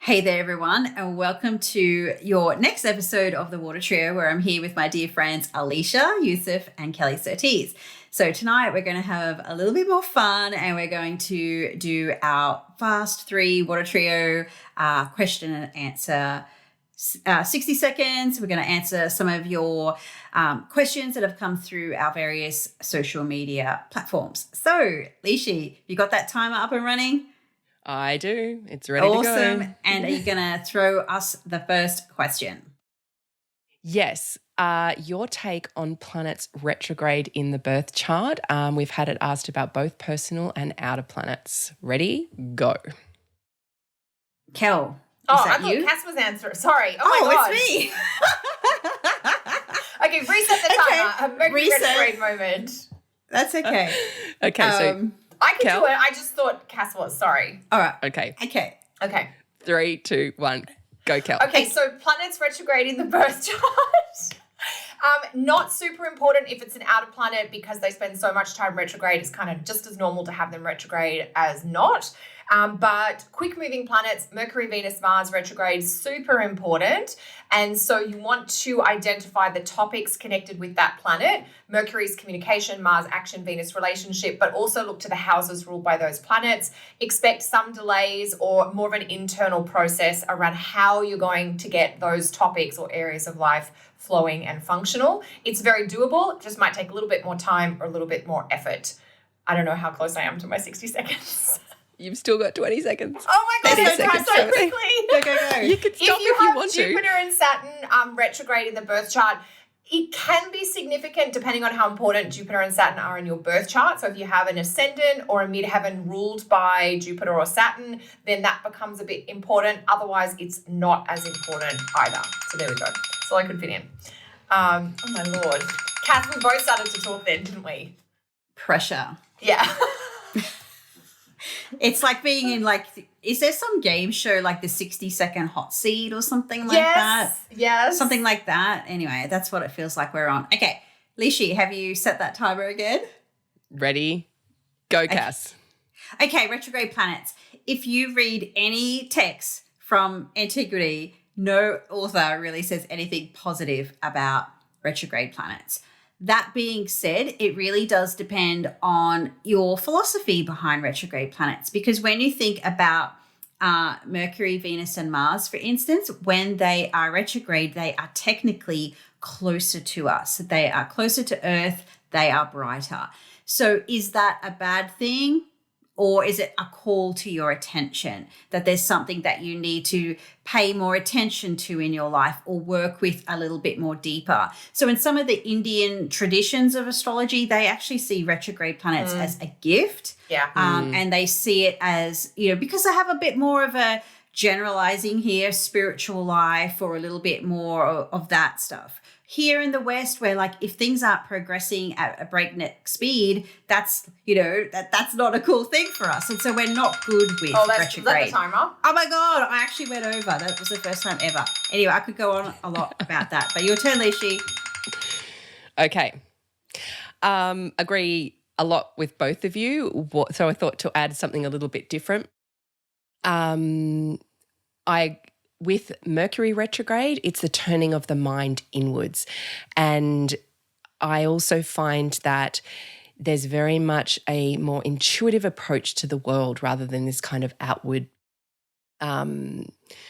Hey there, everyone, and welcome to your next episode of the Water Trio, where I'm here with my dear friends Alicia, Yusuf, and Kelly Surtees. So tonight we're going to have a little bit more fun, and we're going to do our fast 3 Water Trio question and answer. 60 seconds. We're going to answer some of your questions that have come through our various social media platforms. So, Lishi, you got that timer up and running? I do. It's ready to go. Awesome. And are you going to throw us the first question? Yes. Your take on planets retrograde in the birth chart. We've had it asked about both personal and outer planets. Ready? Go. Kel. I thought Cass was answering. Sorry. Oh my God. It's me. Okay, reset the timer. A Mercury retrograde moment. That's okay. Okay, so I can do it. I just thought Cass was. Sorry. All right. Okay. 3, 2, 1. Go, Kel. Okay, so planets retrograde in the birth chart. Not super important if it's an outer planet because they spend so much time retrograde. It's kind of just as normal to have them retrograde as not. But quick moving planets, Mercury, Venus, Mars retrograde, super important. And so you want to identify the topics connected with that planet. Mercury's communication, Mars action, Venus relationship, but also look to the houses ruled by those planets. Expect some delays or more of an internal process around how you're going to get those topics or areas of life flowing and functional. It's very doable. It just might take a little bit more time or a little bit more effort. I don't know how close I am to my 60 seconds. You've still got 20 seconds. Oh my God, it's time so quickly. Go. You can stop if you want to. Jupiter and Saturn retrograde in the birth chart, it can be significant depending on how important Jupiter and Saturn are in your birth chart. So if you have an ascendant or a midheaven ruled by Jupiter or Saturn, then that becomes a bit important. Otherwise, it's not as important either. So there we go. That's all I could fit in. Oh my Lord. Kath, we both started to talk then, didn't we? Pressure. Yeah. It's like being in is there some game show like the 60-second hot seat or something like that? Yes. Something like that. Anyway, that's what it feels like we're on. Okay. Lishi, have you set that timer again? Ready? Go, Cass. Okay, retrograde planets. If you read any text from antiquity, no author really says anything positive about retrograde planets. That being said, it really does depend on your philosophy behind retrograde planets, because when you think about Mercury, Venus, and Mars, for instance, when they are retrograde, they are technically closer to us. They are closer to Earth. They are brighter. So is that a bad thing? Or is it a call to your attention that there's something that you need to pay more attention to in your life or work with a little bit more deeper? So in some of the Indian traditions of astrology, they actually see retrograde planets as a gift. Yeah. And they see it as, because they have a bit more of a generalizing here, spiritual life or a little bit more of that stuff. Here in the West, where if things aren't progressing at a breakneck speed, that's that's not a cool thing for us, and so we're not good with retrograde. Is that the timer? Oh my God, I actually went over. That was the first time ever. Anyway, I could go on a lot about that, but your turn, Lishi. Okay. Agree a lot with both of you. So I thought to add something a little bit different. With Mercury retrograde, it's the turning of the mind inwards. And I also find that there's very much a more intuitive approach to the world rather than this kind of outward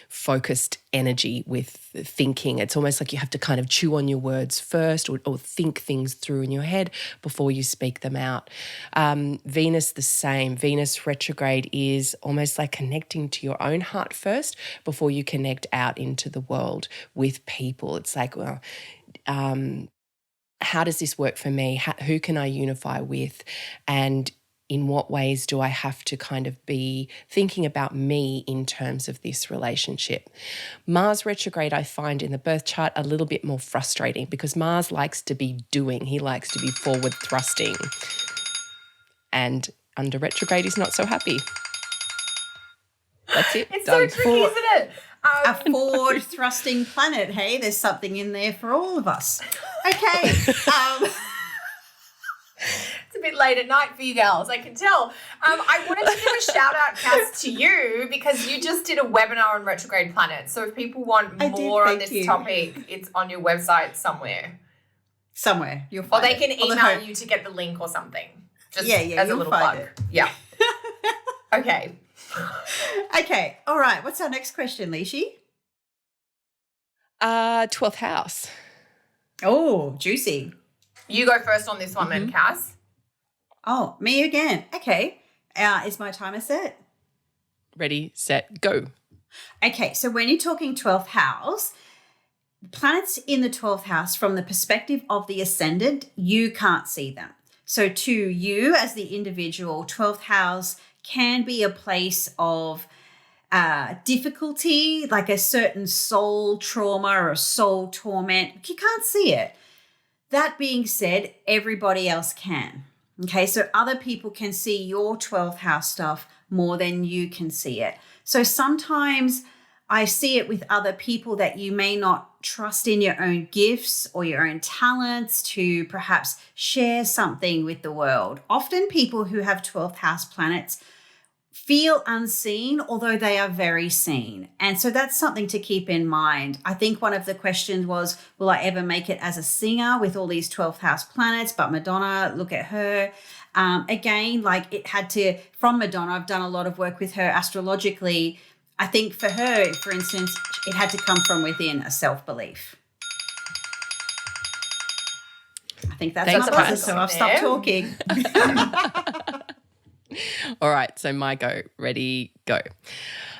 focused energy with thinking. It's almost like you have to kind of chew on your words first or think things through in your head before you speak them out. Venus, the same. Venus retrograde is almost like connecting to your own heart first before you connect out into the world with people. It's like, well, how does this work for me? Who can I unify with? And in what ways do I have to kind of be thinking about me in terms of this relationship? Mars retrograde, I find in the birth chart a little bit more frustrating because Mars likes to be doing. He likes to be forward thrusting. And under retrograde, he's not so happy. That's it. It's Done. so tricky, isn't it? A forward thrusting planet. Hey, there's something in there for all of us. Okay. It's a bit late at night for you girls, I can tell. I wanted to give a shout out, Cass, to you because you just did a webinar on retrograde planets. So if people want more on this topic, it's on your website somewhere. Somewhere. You'll find it. Or they can email you to get the link or something. Just as a little plug. It. Yeah. Okay. Okay. All right. What's our next question, Lishi? 12th house. Oh, juicy. You go first on this one then, Cass. Oh, me again. Okay. Is my timer set? Ready, set, go. Okay, so when you're talking 12th house, planets in the 12th house, from the perspective of the ascendant, you can't see them. So to you as the individual, 12th house can be a place of difficulty, like a certain soul trauma or a soul torment. You can't see it. That being said, everybody else can. Okay, so other people can see your 12th house stuff more than you can see it. So sometimes I see it with other people that you may not trust in your own gifts or your own talents to perhaps share something with the world. Often people who have 12th house planets feel unseen, although they are very seen. And so that's something to keep in mind. I think one of the questions was, will I ever make it as a singer with all these 12th house planets? But Madonna, look at her. Again, like it had to, from Madonna, I've done a lot of work with her astrologically. I think for her, for instance, it had to come from within, a self-belief. I think that's my buzzer, so I've stopped talking. All right, so my go. Ready, go.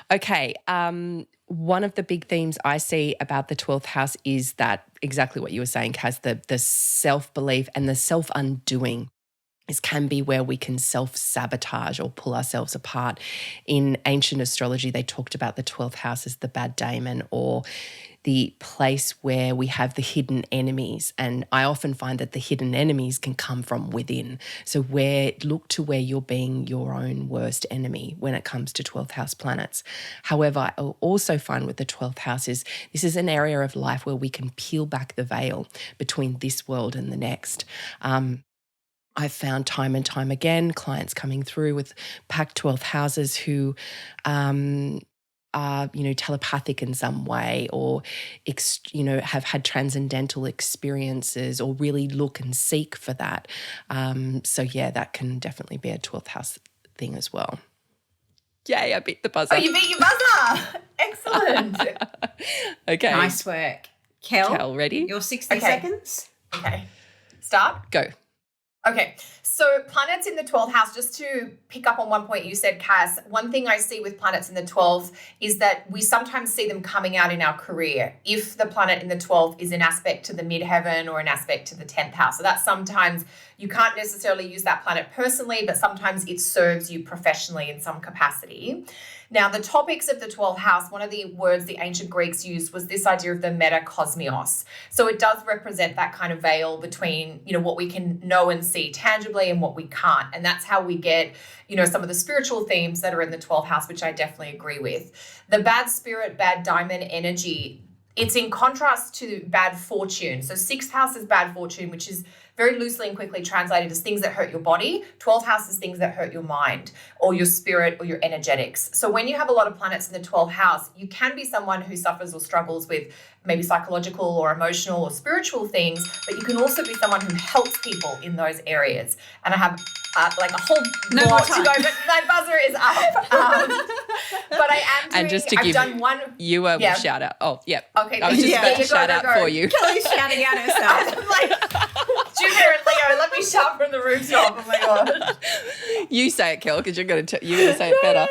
Okay, one of the big themes I see about the 12th house is that exactly what you were saying, Kaz, the self-belief and the self-undoing. This can be where we can self-sabotage or pull ourselves apart. In ancient astrology, they talked about the 12th house as the bad daemon, or the place where we have the hidden enemies. And I often find that the hidden enemies can come from within. So look to where you're being your own worst enemy when it comes to 12th house planets. However, I also find with the 12th house is this is an area of life where we can peel back the veil between this world and the next. I've found time and time again clients coming through with packed 12th houses who are, telepathic in some way, or, have had transcendental experiences or really look and seek for that. So, yeah, that can definitely be a 12th house thing as well. Yay, I beat the buzzer. Oh, you beat your buzzer. Excellent. Okay. Nice work. Kel, ready? Your 60 seconds. Okay. Start. Go. Okay, so planets in the 12th house, just to pick up on one point you said, Cass, one thing I see with planets in the 12th is that we sometimes see them coming out in our career if the planet in the 12th is an aspect to the midheaven or an aspect to the 10th house. So that's sometimes you can't necessarily use that planet personally, but sometimes it serves you professionally in some capacity. Now, the topics of the 12th house, one of the words the ancient Greeks used was this idea of the metacosmos. So it does represent that kind of veil between, what we can know and see tangibly and what we can't. And that's how we get, some of the spiritual themes that are in the 12th house, which I definitely agree with. The bad spirit, bad diamond energy, it's in contrast to bad fortune. So 6th house is bad fortune, which is very loosely and quickly translated as things that hurt your body. 12th house is things that hurt your mind or your spirit or your energetics. So when you have a lot of planets in the 12th house, you can be someone who suffers or struggles with maybe psychological or emotional or spiritual things, but you can also be someone who helps people in those areas. And I have a whole lot to go, but my buzzer is up. But I am doing, and just to I've done one. You a shout out. Oh, yeah. Okay. I was just about to shout out for you. Kelly's shouting out herself. I'm like, Jupiter and Leo, let me shout from the rooftop. Oh my God. You say it, Kel, because you're going to say it better.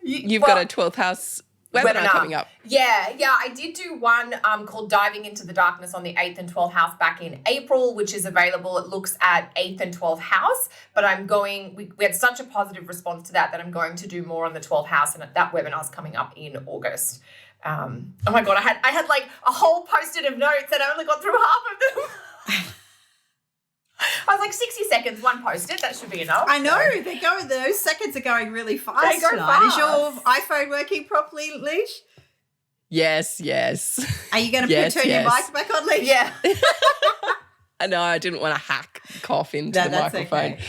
You've got a 12th house webinar coming up. Yeah. I did do one called Diving into the Darkness on the 8th and 12th house back in April, which is available. It looks at 8th and 12th house, but we had such a positive response to that I'm going to do more on the 12th house, and that webinar is coming up in August. Oh my God, I had like a whole post-it of notes and I only got through half of them. I was like 60 seconds, one post-it, that should be enough. I know, those seconds are going really fast They go tonight. fast. Is your iPhone working properly, Leash? Yes. Are you going to turn your mic back on, Leash? Yeah. I know I didn't want to cough into the microphone. Okay.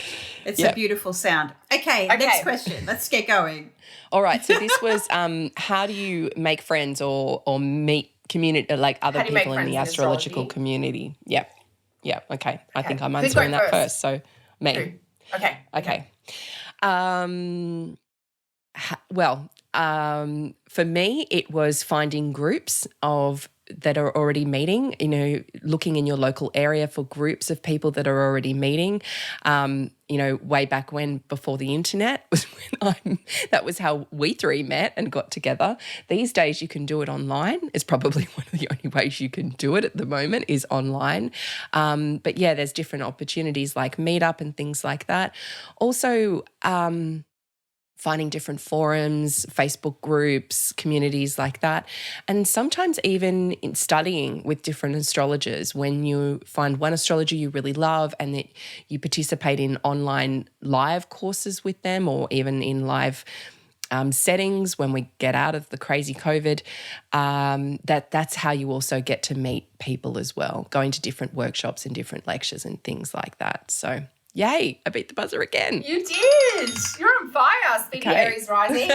It's a beautiful sound. Okay, next question. Let's get going. All right. So this was how do you make friends or meet community like other people in the astrological community? Yeah. Yeah. Okay. I think I'm answering that first. So me. Who? Okay. For me, it was finding groups that are already meeting, looking in your local area for groups of people that are already meeting. Way back when, before the internet, was that was how we three met and got together. These days you can do it online. It's probably one of the only ways you can do it at the moment is online. But yeah, there's different opportunities like Meetup and things like that. Also, finding different forums, Facebook groups, communities like that. And sometimes even in studying with different astrologers, when you find one astrologer you really love and that you participate in online live courses with them or even in live settings when we get out of the crazy COVID, that's how you also get to meet people as well, going to different workshops and different lectures and things like that. So yay, I beat the buzzer again. You did. You're on fire. Speedy Aries rising.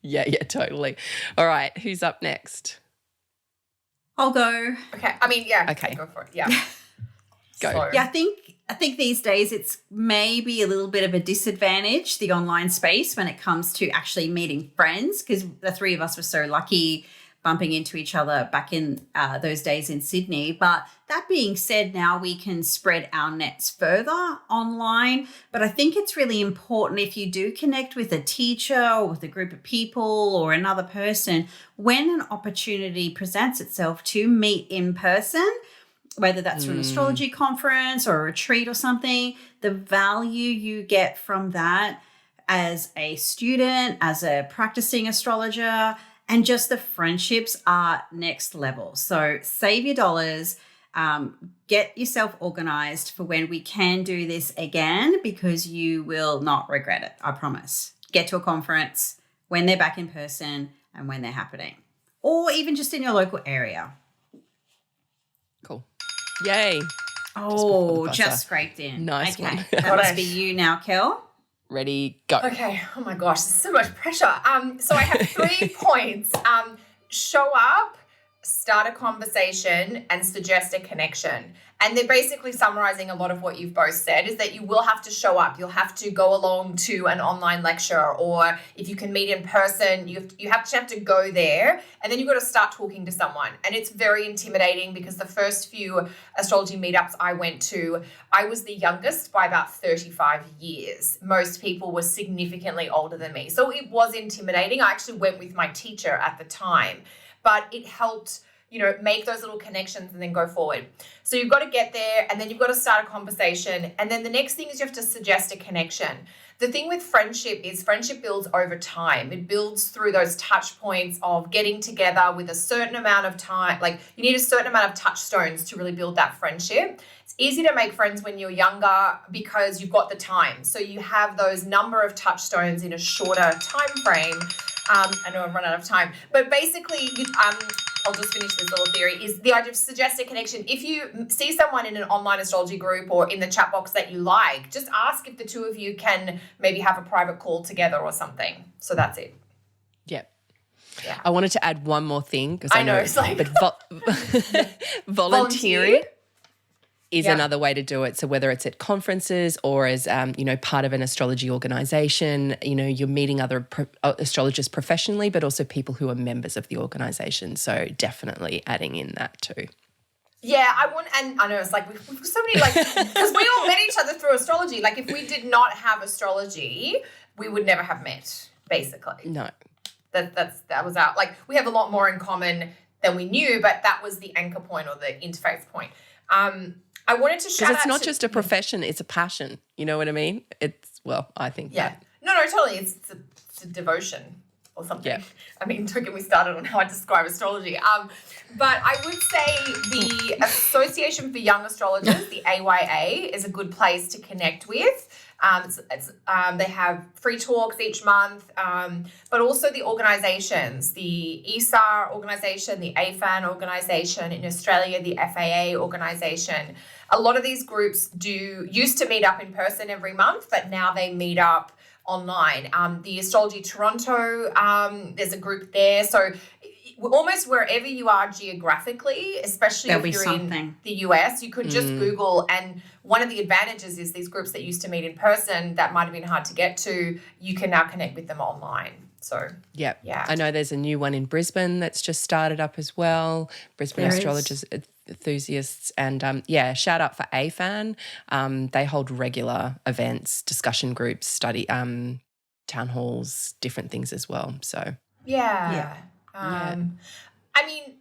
Yeah, totally. All right, who's up next? I'll go. Okay. Okay. Go for it. Yeah. Go. So. Yeah, I think these days it's maybe a little bit of a disadvantage, the online space, when it comes to actually meeting friends, because the three of us were so lucky bumping into each other back in those days in Sydney. But that being said, now we can spread our nets further online. But I think it's really important if you do connect with a teacher or with a group of people or another person, when an opportunity presents itself to meet in person, whether that's for an astrology conference or a retreat or something, the value you get from that as a student, as a practicing astrologer, and just the friendships are next level. So save your dollars, get yourself organized for when we can do this again, because you will not regret it, I promise. Get to a conference when they're back in person and when they're happening, or even just in your local area. Cool. Yay. Oh, just scraped in. Nice okay. one. That must be you now, Kel. Ready, go. Okay. Oh my gosh, there's so much pressure. So I have 3 points. Show up, start a conversation, and suggest a connection. And they're basically summarizing a lot of what you've both said, is that you will have to show up. You'll have to go along to an online lecture, or if you can meet in person, you have to go there, and then you've got to start talking to someone. And it's very intimidating because the first few astrology meetups I went to, I was the youngest by about 35 years. Most people were significantly older than me. So it was intimidating. I actually went with my teacher at the time, but it helped make those little connections and then go forward. So you've got to get there, and then you've got to start a conversation. And then the next thing is you have to suggest a connection. The thing with friendship is friendship builds over time. It builds through those touch points of getting together with a certain amount of time. Like, you need a certain amount of touchstones to really build that friendship. It's easy to make friends when you're younger because you've got the time. So you have those number of touchstones in a shorter time frame. I know I've run out of time, but basically, I'll just finish this little theory, is the idea of suggest a connection. If you see someone in an online astrology group or in the chat box that you like, just ask if the two of you can maybe have a private call together or something. So that's it. Yep. Yeah. I wanted to add one more thing because I know it's like but volunteering is another way to do it. So whether it's at conferences or as, part of an astrology organisation, you're meeting other astrologers professionally, but also people who are members of the organisation. So definitely adding in that too. Yeah, and I know it's like we've got so many, because we all met each other through astrology. Like, if we did not have astrology, we would never have met, basically. No. That was our, we have a lot more in common than we knew, but that was the anchor point or the interface point. I wanted to shout out. Because it's not just a profession, it's a passion. You know what I mean? I think that. No, totally. It's a devotion or something. Yeah. I mean, don't get me started on how I describe astrology. But I would say the Association for Young Astrologers, the AYA, is a good place to connect with. They have free talks each month, but also the organisations, the ESAR organisation, the AFAN organisation, in Australia, the FAA organisation. A lot of these groups used to meet up in person every month, but now they meet up online. The Astrology Toronto, there's a group there. So almost wherever you are geographically, especially if you're in the US, you could just Google. And one of the advantages is these groups that used to meet in person that might have been hard to get to, you can now connect with them online. So, yeah. I know there's a new one in Brisbane that's just started up as well, Brisbane Astrologers Enthusiasts. And, shout out for AFAN. They hold regular events, discussion groups, study town halls, different things as well. So, I mean,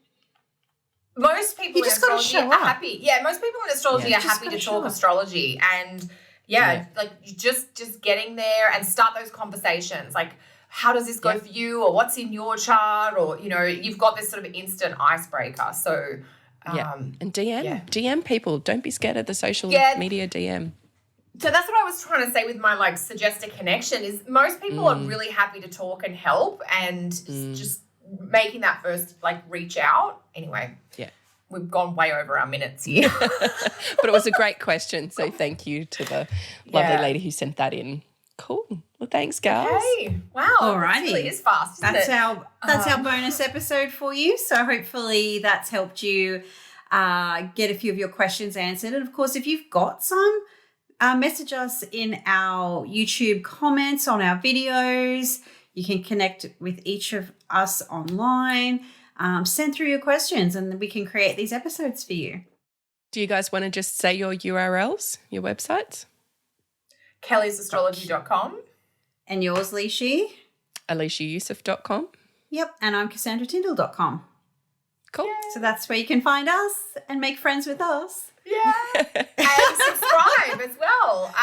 most people in astrology are happy. Yeah, most people in astrology are happy to talk astrology, and like just getting there and start those conversations. Like, how does this go for you, or what's in your chart, or you've got this sort of instant icebreaker. So and DM people. Don't be scared of the social media DM. So that's what I was trying to say with my suggest a connection is most people are really happy to talk and help, and just making that first reach out. Anyway, we've gone way over our minutes here. But it was a great question, so thank you to the lovely lady who sent that in. Cool. Well, thanks, gals. Okay. Wow. Alrighty. It really is fast, isn't that's it? That's our bonus episode for you. So hopefully that's helped you get a few of your questions answered. And of course, if you've got some, message us in our YouTube comments on our videos. You can connect with each of us online. Send through your questions and we can create these episodes for you. Do you guys want to just say your URLs, your websites? kellysastrology.com. And yours, Lishi? aliciayusuf.com. Yep, and I'm CassandraTyndall.com. Cool. Yay. So that's where you can find us and make friends with us. Yeah. And subscribe as well.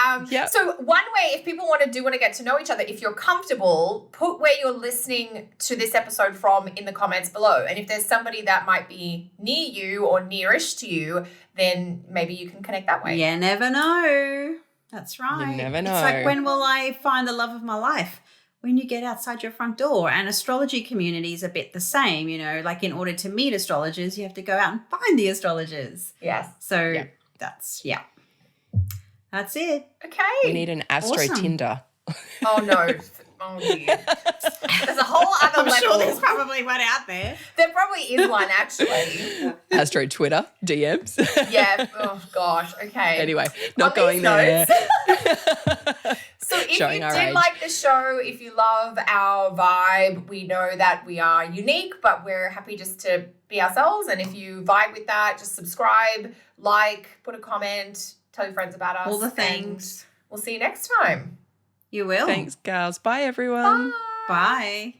So one way, if people want to get to know each other, if you're comfortable, put where you're listening to this episode from in the comments below. And if there's somebody that might be near you or nearish to you, then maybe you can connect that way. You never know. That's right. You never know. It's like, when will I find the love of my life? When you get outside your front door. And astrology community is a bit the same, in order to meet astrologers, you have to go out and find the astrologers. Yes. So that's it. Okay. We need an Astro Tinder. Oh, no. Oh, dear. There's a whole other I'm level. sure there's probably one out there. There probably is one, actually. Astro Twitter, DMs. Yeah. Oh, gosh. Okay. Anyway, not going there. So if you did like the show, if you love our vibe, we know that we are unique, but we're happy just to be ourselves. And if you vibe with that, just subscribe, put a comment, tell your friends about us. All the things. We'll see you next time. You will. Thanks, gals. Bye, everyone. Bye.